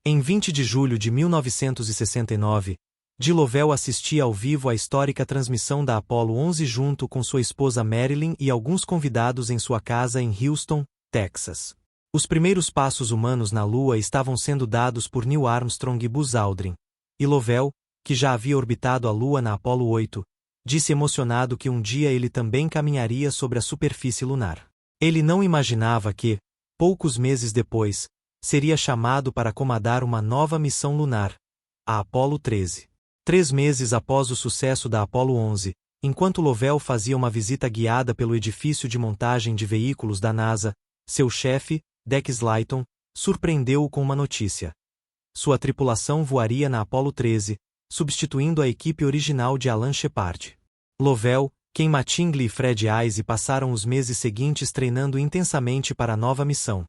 Em 20 de julho de 1969, J. Lovell assistia ao vivo à histórica transmissão da Apollo 11 junto com sua esposa Marilyn e alguns convidados em sua casa em Houston, Texas. Os primeiros passos humanos na Lua estavam sendo dados por Neil Armstrong e Buzz Aldrin, e Lovell, que já havia orbitado a Lua na Apollo 8, disse emocionado que um dia ele também caminharia sobre a superfície lunar. Ele não imaginava que, poucos meses depois, seria chamado para comandar uma nova missão lunar, a Apollo 13. 3 meses após o sucesso da Apollo 11, enquanto Lovell fazia uma visita guiada pelo edifício de montagem de veículos da NASA, seu chefe, Dex Slayton, surpreendeu-o com uma notícia. Sua tripulação voaria na Apollo 13, substituindo a equipe original de Alan Shepard. Lovell, Ken Mattingly e Fred Eise passaram os meses seguintes treinando intensamente para a nova missão,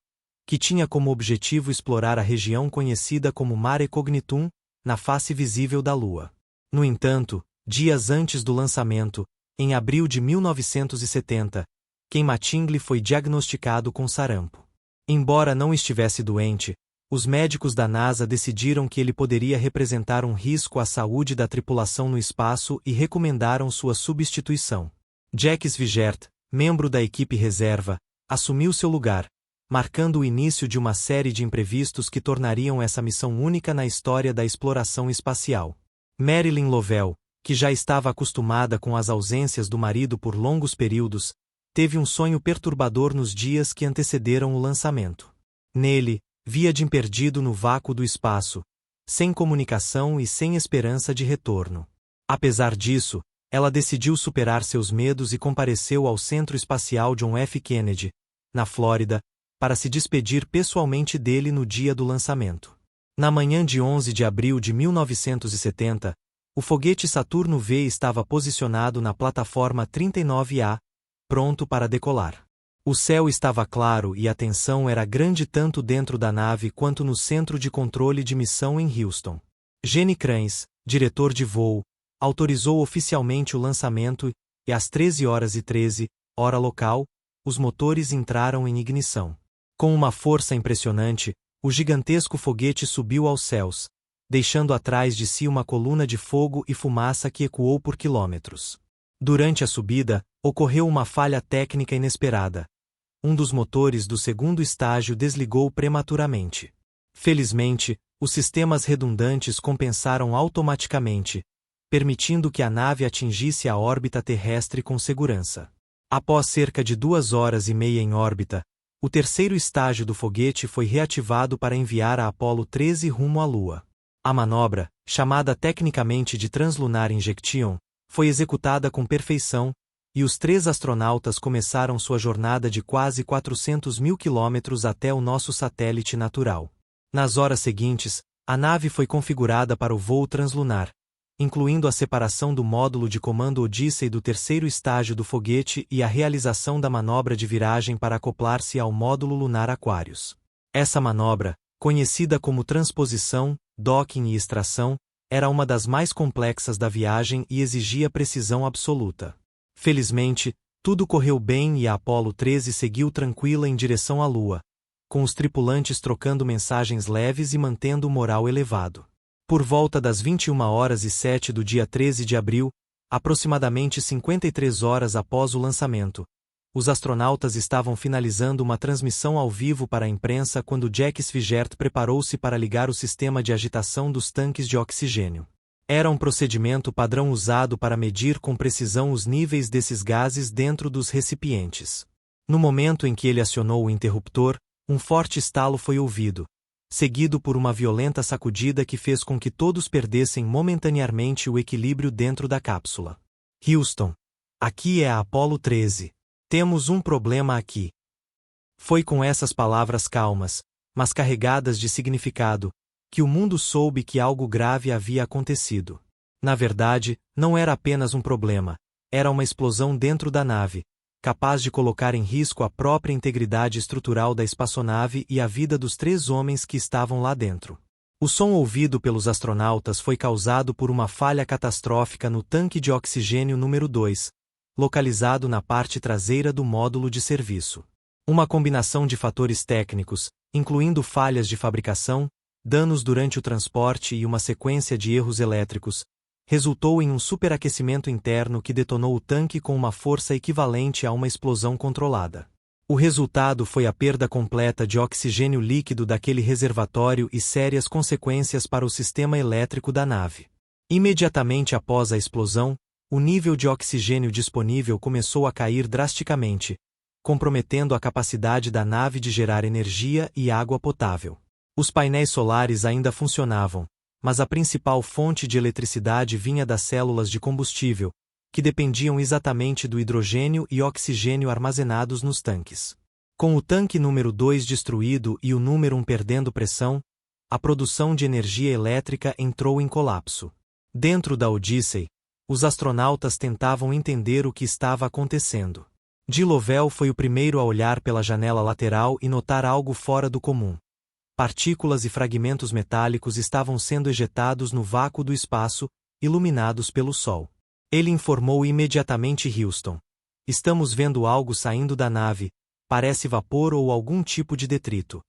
que tinha como objetivo explorar a região conhecida como Mare Cognitum, na face visível da Lua. No entanto, dias antes do lançamento, em abril de 1970, Ken Mattingly foi diagnosticado com sarampo. Embora não estivesse doente, os médicos da NASA decidiram que ele poderia representar um risco à saúde da tripulação no espaço e recomendaram sua substituição. Jacques Vingert, membro da equipe reserva, assumiu seu lugar, marcando o início de uma série de imprevistos que tornariam essa missão única na história da exploração espacial. Marilyn Lovell, que já estava acostumada com as ausências do marido por longos períodos, teve um sonho perturbador nos dias que antecederam o lançamento. Nele, via Jim perdido no vácuo do espaço, sem comunicação e sem esperança de retorno. Apesar disso, ela decidiu superar seus medos e compareceu ao Centro Espacial John F. Kennedy, na Flórida, para se despedir pessoalmente dele no dia do lançamento. Na manhã de 11 de abril de 1970, o foguete Saturno V estava posicionado na plataforma 39A, pronto para decolar. O céu estava claro e a tensão era grande tanto dentro da nave quanto no centro de controle de missão em Houston. Gene Kranz, diretor de voo, autorizou oficialmente o lançamento e às 13h13, hora local, os motores entraram em ignição. Com uma força impressionante, o gigantesco foguete subiu aos céus, deixando atrás de si uma coluna de fogo e fumaça que ecoou por quilômetros. Durante a subida, ocorreu uma falha técnica inesperada. Um dos motores do segundo estágio desligou prematuramente. Felizmente, os sistemas redundantes compensaram automaticamente, permitindo que a nave atingisse a órbita terrestre com segurança. Após cerca de 2h30 em órbita, o terceiro estágio do foguete foi reativado para enviar a Apollo 13 rumo à Lua. A manobra, chamada tecnicamente de Translunar Injection, foi executada com perfeição, e os 3 astronautas começaram sua jornada de quase 400 mil quilômetros até o nosso satélite natural. Nas horas seguintes, a nave foi configurada para o voo translunar, incluindo a separação do módulo de comando Odyssey do terceiro estágio do foguete e a realização da manobra de viragem para acoplar-se ao módulo lunar Aquarius. Essa manobra, conhecida como transposição, docking e extração, era uma das mais complexas da viagem e exigia precisão absoluta. Felizmente, tudo correu bem e a Apollo 13 seguiu tranquila em direção à Lua, com os tripulantes trocando mensagens leves e mantendo o moral elevado. Por volta das 21h07 do dia 13 de abril, aproximadamente 53 horas após o lançamento, os astronautas estavam finalizando uma transmissão ao vivo para a imprensa quando Jacques Vingert preparou-se para ligar o sistema de agitação dos tanques de oxigênio. Era um procedimento padrão usado para medir com precisão os níveis desses gases dentro dos recipientes. No momento em que ele acionou o interruptor, um forte estalo foi ouvido, seguido por uma violenta sacudida que fez com que todos perdessem momentaneamente o equilíbrio dentro da cápsula. Houston. Aqui é a Apollo 13. Temos um problema aqui. Foi com essas palavras calmas, mas carregadas de significado, que o mundo soube que algo grave havia acontecido. Na verdade, não era apenas um problema, era uma explosão dentro da nave, capaz de colocar em risco a própria integridade estrutural da espaçonave e a vida dos 3 homens que estavam lá dentro. O som ouvido pelos astronautas foi causado por uma falha catastrófica no tanque de oxigênio número 2, localizado na parte traseira do módulo de serviço. Uma combinação de fatores técnicos, incluindo falhas de fabricação, danos durante o transporte e uma sequência de erros elétricos, resultou em um superaquecimento interno que detonou o tanque com uma força equivalente a uma explosão controlada. O resultado foi a perda completa de oxigênio líquido daquele reservatório e sérias consequências para o sistema elétrico da nave. Imediatamente após a explosão, o nível de oxigênio disponível começou a cair drasticamente, comprometendo a capacidade da nave de gerar energia e água potável. Os painéis solares ainda funcionavam, mas a principal fonte de eletricidade vinha das células de combustível, que dependiam exatamente do hidrogênio e oxigênio armazenados nos tanques. Com o tanque número 2 destruído e o número 1 perdendo pressão, a produção de energia elétrica entrou em colapso. Dentro da Odyssey, os astronautas tentavam entender o que estava acontecendo. De Lovell foi o primeiro a olhar pela janela lateral e notar algo fora do comum. Partículas e fragmentos metálicos estavam sendo ejetados no vácuo do espaço, iluminados pelo Sol. Ele informou imediatamente Houston. Estamos vendo algo saindo da nave, parece vapor ou algum tipo de detrito.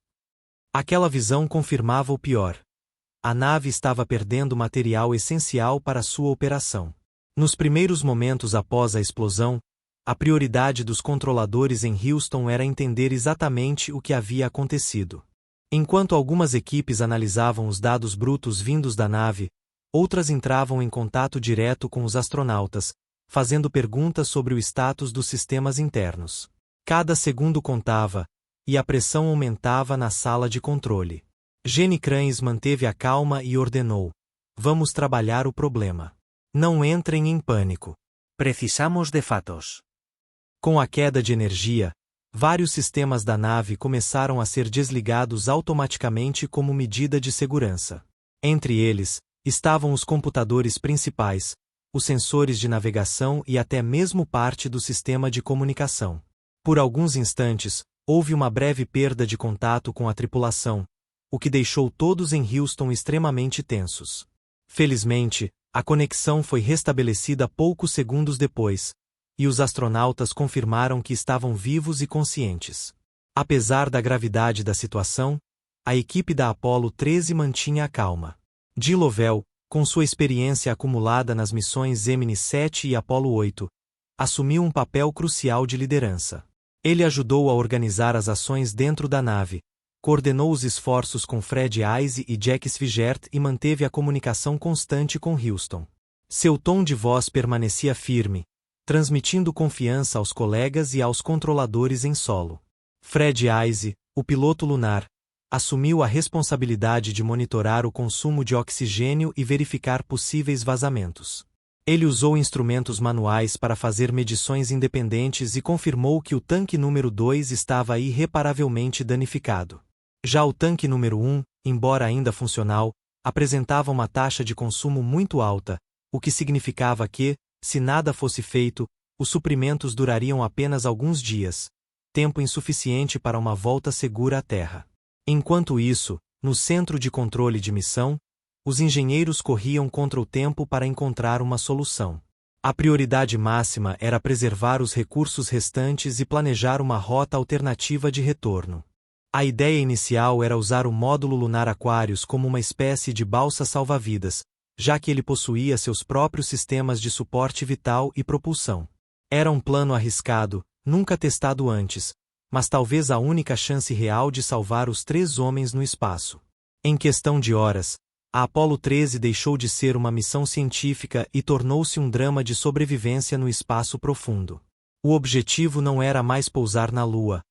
Aquela visão confirmava o pior. A nave estava perdendo material essencial para sua operação. Nos primeiros momentos após a explosão, a prioridade dos controladores em Houston era entender exatamente o que havia acontecido. Enquanto algumas equipes analisavam os dados brutos vindos da nave, outras entravam em contato direto com os astronautas, fazendo perguntas sobre o status dos sistemas internos. Cada segundo contava, e a pressão aumentava na sala de controle. Jenny Kranz manteve a calma e ordenou: vamos trabalhar o problema. Não entrem em pânico. Precisamos de fatos. Com a queda de energia, vários sistemas da nave começaram a ser desligados automaticamente como medida de segurança. Entre eles, estavam os computadores principais, os sensores de navegação e até mesmo parte do sistema de comunicação. Por alguns instantes, houve uma breve perda de contato com a tripulação, o que deixou todos em Houston extremamente tensos. Felizmente, a conexão foi restabelecida poucos segundos depois, e os astronautas confirmaram que estavam vivos e conscientes. Apesar da gravidade da situação, a equipe da Apollo 13 mantinha a calma. De Lovell, com sua experiência acumulada nas missões Gemini 7 e Apollo 8, assumiu um papel crucial de liderança. Ele ajudou a organizar as ações dentro da nave, coordenou os esforços com Fred Eise e Jack Swigert e manteve a comunicação constante com Houston. Seu tom de voz permanecia firme, transmitindo confiança aos colegas e aos controladores em solo. Fred Eise, o piloto lunar, assumiu a responsabilidade de monitorar o consumo de oxigênio e verificar possíveis vazamentos. Ele usou instrumentos manuais para fazer medições independentes e confirmou que o tanque número 2 estava irreparavelmente danificado. Já o tanque número 1, embora ainda funcional, apresentava uma taxa de consumo muito alta, o que significava que, se nada fosse feito, os suprimentos durariam apenas alguns dias, tempo insuficiente para uma volta segura à Terra. Enquanto isso, no centro de controle de missão, os engenheiros corriam contra o tempo para encontrar uma solução. A prioridade máxima era preservar os recursos restantes e planejar uma rota alternativa de retorno. A ideia inicial era usar o módulo lunar Aquarius como uma espécie de balsa salva-vidas, já que ele possuía seus próprios sistemas de suporte vital e propulsão. Era um plano arriscado, nunca testado antes, mas talvez a única chance real de salvar os 3 homens no espaço. Em questão de horas, a Apollo 13 deixou de ser uma missão científica e tornou-se um drama de sobrevivência no espaço profundo. O objetivo não era mais pousar na Lua,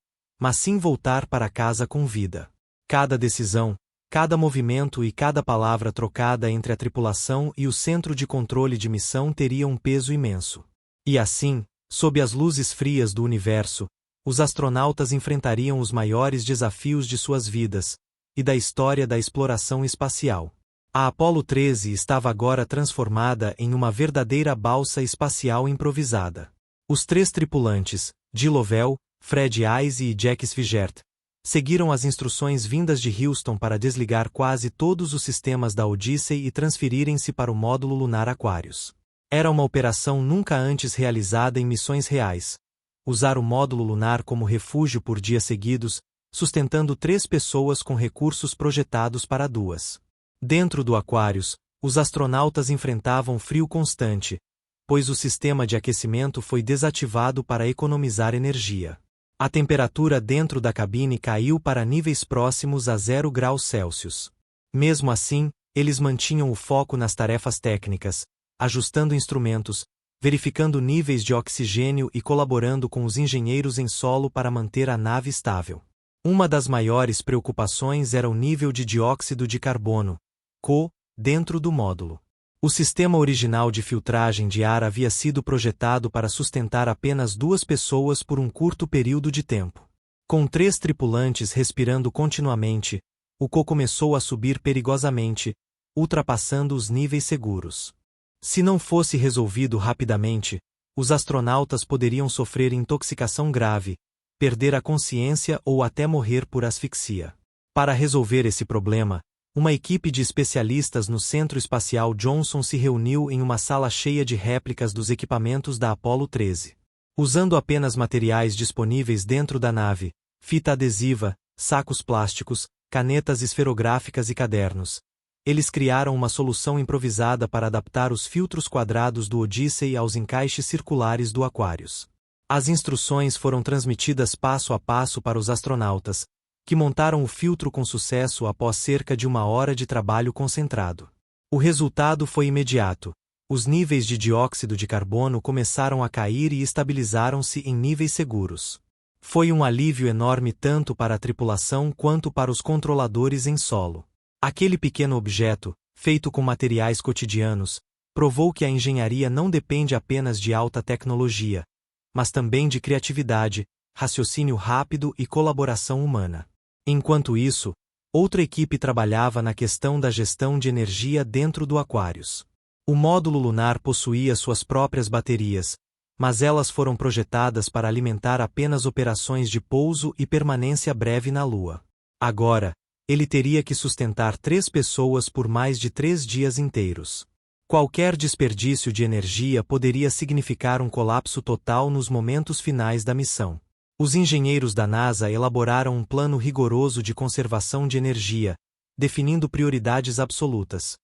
mas sim voltar para casa com vida. Cada decisão, cada movimento e cada palavra trocada entre a tripulação e o centro de controle de missão teria um peso imenso. E assim, sob as luzes frias do universo, os astronautas enfrentariam os maiores desafios de suas vidas e da história da exploração espacial. A Apollo 13 estava agora transformada em uma verdadeira balsa espacial improvisada. Os 3 tripulantes, de Lovell, Fred Eise e Jack Swigert, seguiram as instruções vindas de Houston para desligar quase todos os sistemas da Odyssey e transferirem-se para o módulo lunar Aquarius. Era uma operação nunca antes realizada em missões reais. Usar o módulo lunar como refúgio por dias seguidos sustentando 3 pessoas com recursos projetados para 2. Dentro do Aquarius, os astronautas enfrentavam frio constante, pois o sistema de aquecimento foi desativado para economizar energia. A temperatura dentro da cabine caiu para níveis próximos a 0 graus Celsius. Mesmo assim, eles mantinham o foco nas tarefas técnicas, ajustando instrumentos, verificando níveis de oxigênio e colaborando com os engenheiros em solo para manter a nave estável. Uma das maiores preocupações era o nível de dióxido de carbono, CO, dentro do módulo. O sistema original de filtragem de ar havia sido projetado para sustentar apenas 2 pessoas por um curto período de tempo. Com 3 tripulantes respirando continuamente, o CO começou a subir perigosamente, ultrapassando os níveis seguros. Se não fosse resolvido rapidamente, os astronautas poderiam sofrer intoxicação grave, perder a consciência ou até morrer por asfixia. Para resolver esse problema, uma equipe de especialistas no Centro Espacial Johnson se reuniu em uma sala cheia de réplicas dos equipamentos da Apollo 13. Usando apenas materiais disponíveis dentro da nave, fita adesiva, sacos plásticos, canetas esferográficas e cadernos, eles criaram uma solução improvisada para adaptar os filtros quadrados do Odyssey aos encaixes circulares do Aquarius. As instruções foram transmitidas passo a passo para os astronautas, que montaram o filtro com sucesso após cerca de 1 hora de trabalho concentrado. O resultado foi imediato. Os níveis de dióxido de carbono começaram a cair e estabilizaram-se em níveis seguros. Foi um alívio enorme tanto para a tripulação quanto para os controladores em solo. Aquele pequeno objeto, feito com materiais cotidianos, provou que a engenharia não depende apenas de alta tecnologia, mas também de criatividade, raciocínio rápido e colaboração humana. Enquanto isso, outra equipe trabalhava na questão da gestão de energia dentro do Aquarius. O módulo lunar possuía suas próprias baterias, mas elas foram projetadas para alimentar apenas operações de pouso e permanência breve na Lua. Agora, ele teria que sustentar 3 pessoas por mais de 3 dias inteiros. Qualquer desperdício de energia poderia significar um colapso total nos momentos finais da missão. Os engenheiros da NASA elaboraram um plano rigoroso de conservação de energia, definindo prioridades absolutas: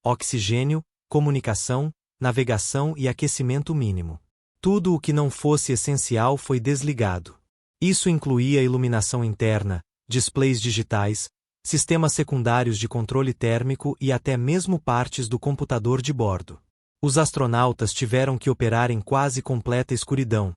oxigênio, comunicação, navegação e aquecimento mínimo. Tudo o que não fosse essencial foi desligado. Isso incluía iluminação interna, displays digitais, sistemas secundários de controle térmico e até mesmo partes do computador de bordo. Os astronautas tiveram que operar em quase completa escuridão,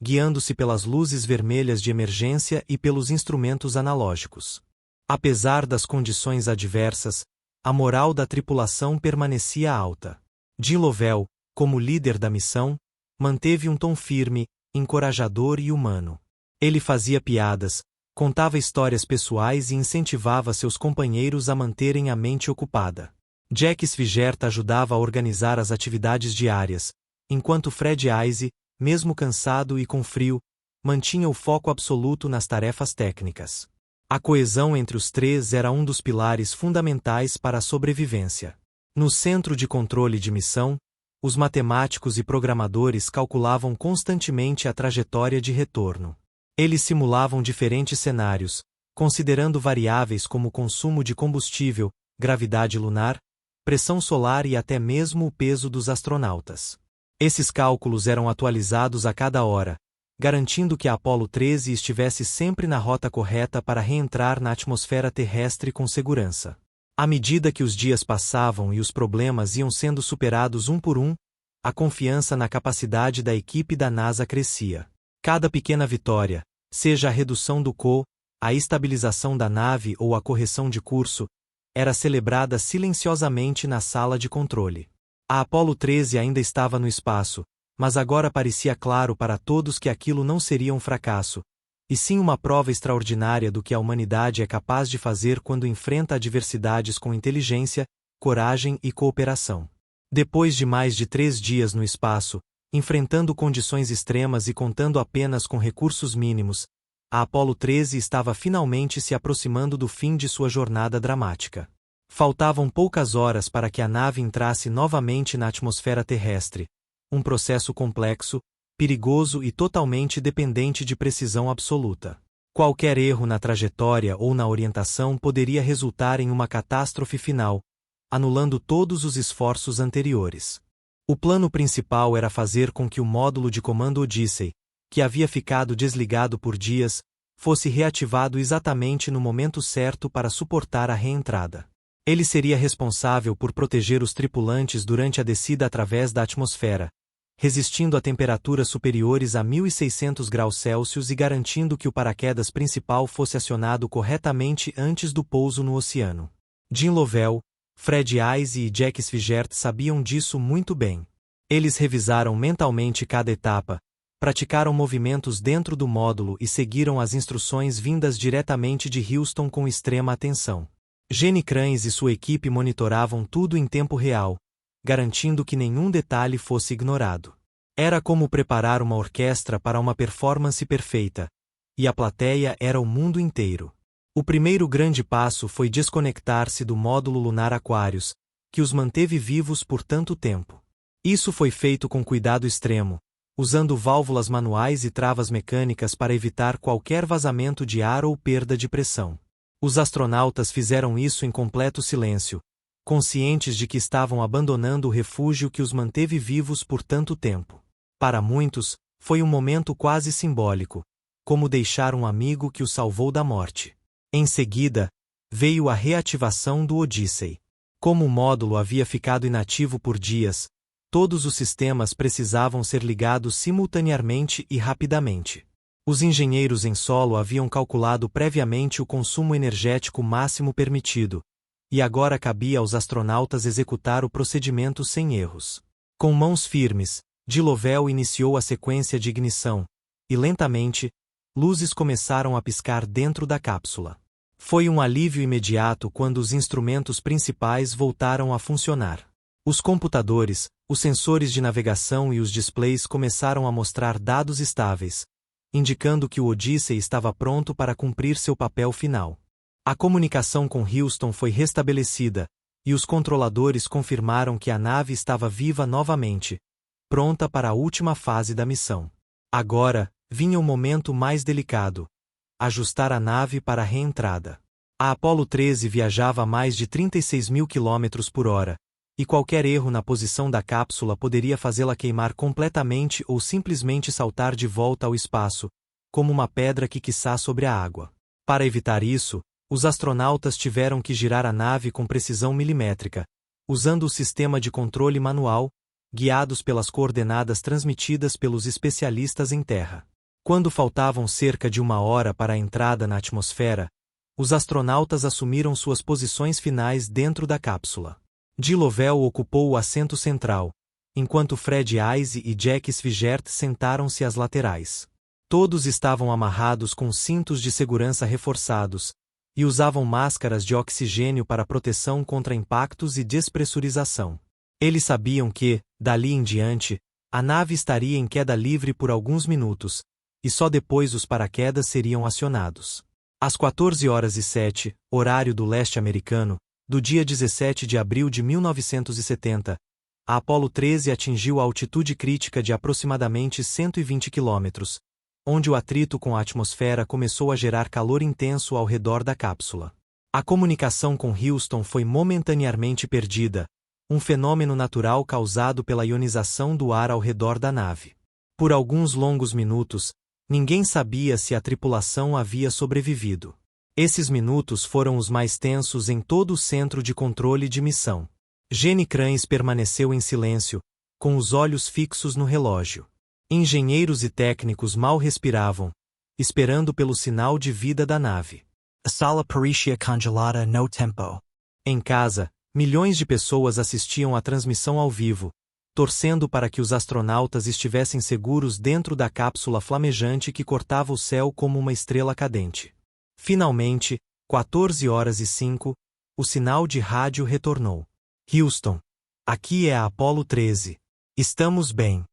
guiando-se pelas luzes vermelhas de emergência e pelos instrumentos analógicos. Apesar das condições adversas, a moral da tripulação permanecia alta. Jim Lovell, como líder da missão, manteve um tom firme, encorajador e humano. Ele fazia piadas, contava histórias pessoais e incentivava seus companheiros a manterem a mente ocupada. Jack Swigert ajudava a organizar as atividades diárias, enquanto Fred Eise, mesmo cansado e com frio, mantinha o foco absoluto nas tarefas técnicas. A coesão entre os 3 era um dos pilares fundamentais para a sobrevivência. No centro de controle de missão, os matemáticos e programadores calculavam constantemente a trajetória de retorno. Eles simulavam diferentes cenários, considerando variáveis como consumo de combustível, gravidade lunar, pressão solar e até mesmo o peso dos astronautas. Esses cálculos eram atualizados a cada hora, garantindo que a Apollo 13 estivesse sempre na rota correta para reentrar na atmosfera terrestre com segurança. À medida que os dias passavam e os problemas iam sendo superados um por um, a confiança na capacidade da equipe da NASA crescia. Cada pequena vitória, seja a redução do CO, a estabilização da nave ou a correção de curso, era celebrada silenciosamente na sala de controle. A Apollo 13 ainda estava no espaço, mas agora parecia claro para todos que aquilo não seria um fracasso, e sim uma prova extraordinária do que a humanidade é capaz de fazer quando enfrenta adversidades com inteligência, coragem e cooperação. Depois de mais de 3 dias no espaço, enfrentando condições extremas e contando apenas com recursos mínimos, a Apollo 13 estava finalmente se aproximando do fim de sua jornada dramática. Faltavam poucas horas para que a nave entrasse novamente na atmosfera terrestre, um processo complexo, perigoso e totalmente dependente de precisão absoluta. Qualquer erro na trajetória ou na orientação poderia resultar em uma catástrofe final, anulando todos os esforços anteriores. O plano principal era fazer com que o módulo de comando Odyssey, que havia ficado desligado por dias, fosse reativado exatamente no momento certo para suportar a reentrada. Ele seria responsável por proteger os tripulantes durante a descida através da atmosfera, resistindo a temperaturas superiores a 1.600 graus Celsius e garantindo que o paraquedas principal fosse acionado corretamente antes do pouso no oceano. Jim Lovell, Fred Wise e Jack Swigert sabiam disso muito bem. Eles revisaram mentalmente cada etapa, praticaram movimentos dentro do módulo e seguiram as instruções vindas diretamente de Houston com extrema atenção. Gene Kranz e sua equipe monitoravam tudo em tempo real, garantindo que nenhum detalhe fosse ignorado. Era como preparar uma orquestra para uma performance perfeita, e a plateia era o mundo inteiro. O primeiro grande passo foi desconectar-se do módulo lunar Aquarius, que os manteve vivos por tanto tempo. Isso foi feito com cuidado extremo, usando válvulas manuais e travas mecânicas para evitar qualquer vazamento de ar ou perda de pressão. Os astronautas fizeram isso em completo silêncio, conscientes de que estavam abandonando o refúgio que os manteve vivos por tanto tempo. Para muitos, foi um momento quase simbólico, como deixar um amigo que os salvou da morte. Em seguida, veio a reativação do Odyssey. Como o módulo havia ficado inativo por dias, todos os sistemas precisavam ser ligados simultaneamente e rapidamente. Os engenheiros em solo haviam calculado previamente o consumo energético máximo permitido, e agora cabia aos astronautas executar o procedimento sem erros. Com mãos firmes, Jim Lovell iniciou a sequência de ignição, e lentamente, luzes começaram a piscar dentro da cápsula. Foi um alívio imediato quando os instrumentos principais voltaram a funcionar. Os computadores, os sensores de navegação e os displays começaram a mostrar dados estáveis, indicando que o Odyssey estava pronto para cumprir seu papel final. A comunicação com Houston foi restabelecida, e os controladores confirmaram que a nave estava viva novamente, pronta para a última fase da missão. Agora, vinha o momento mais delicado: ajustar a nave para a reentrada. A Apollo 13 viajava a mais de 36.000 km por hora, e qualquer erro na posição da cápsula poderia fazê-la queimar completamente ou simplesmente saltar de volta ao espaço, como uma pedra que quiçá sobre a água. Para evitar isso, os astronautas tiveram que girar a nave com precisão milimétrica, usando o sistema de controle manual, guiados pelas coordenadas transmitidas pelos especialistas em terra. Quando faltavam cerca de 1 hora para a entrada na atmosfera, os astronautas assumiram suas posições finais dentro da cápsula. Jim Lovell ocupou o assento central, enquanto Fred Wise e Jack Swigert sentaram-se às laterais. Todos estavam amarrados com cintos de segurança reforçados, e usavam máscaras de oxigênio para proteção contra impactos e despressurização. Eles sabiam que, dali em diante, a nave estaria em queda livre por alguns minutos, e só depois os paraquedas seriam acionados. Às 14h07, horário do leste americano, do dia 17 de abril de 1970, a Apollo 13 atingiu a altitude crítica de aproximadamente 120 km, onde o atrito com a atmosfera começou a gerar calor intenso ao redor da cápsula. A comunicação com Houston foi momentaneamente perdida, um fenômeno natural causado pela ionização do ar ao redor da nave. Por alguns longos minutos, ninguém sabia se a tripulação havia sobrevivido. Esses minutos foram os mais tensos em todo o centro de controle de missão. Gene Kranz permaneceu em silêncio, com os olhos fixos no relógio. Engenheiros e técnicos mal respiravam, esperando pelo sinal de vida da nave. A sala parecia congelada no tempo. Em casa, milhões de pessoas assistiam à transmissão ao vivo, torcendo para que os astronautas estivessem seguros dentro da cápsula flamejante que cortava o céu como uma estrela cadente. Finalmente, 14h05, o sinal de rádio retornou. Houston, aqui é a Apollo 13. Estamos bem.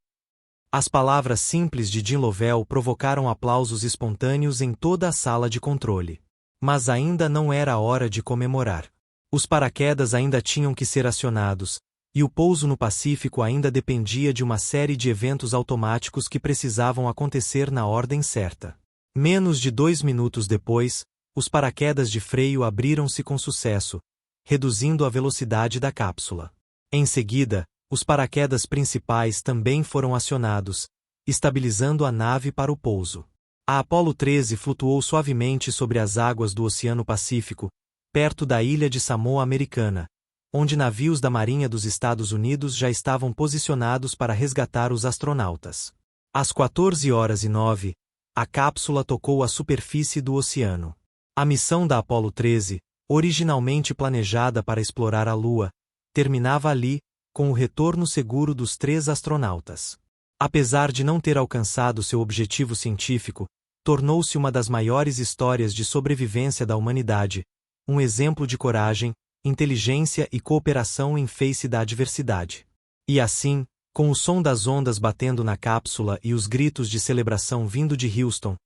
As palavras simples de Jim Lovell provocaram aplausos espontâneos em toda a sala de controle. Mas ainda não era a hora de comemorar. Os paraquedas ainda tinham que ser acionados, e o pouso no Pacífico ainda dependia de uma série de eventos automáticos que precisavam acontecer na ordem certa. Menos de 2 minutos depois, os paraquedas de freio abriram-se com sucesso, reduzindo a velocidade da cápsula. Em seguida, os paraquedas principais também foram acionados, estabilizando a nave para o pouso. A Apollo 13 flutuou suavemente sobre as águas do Oceano Pacífico, perto da ilha de Samoa Americana, onde navios da Marinha dos Estados Unidos já estavam posicionados para resgatar os astronautas. Às 14h09, a cápsula tocou a superfície do oceano. A missão da Apollo 13, originalmente planejada para explorar a Lua, terminava ali, com o retorno seguro dos 3 astronautas. Apesar de não ter alcançado seu objetivo científico, tornou-se uma das maiores histórias de sobrevivência da humanidade, um exemplo de coragem, inteligência e cooperação em face da adversidade. E assim, com o som das ondas batendo na cápsula e os gritos de celebração vindo de Houston,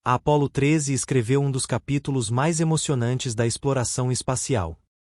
a Apollo 13 escreveu um dos capítulos mais emocionantes da exploração espacial.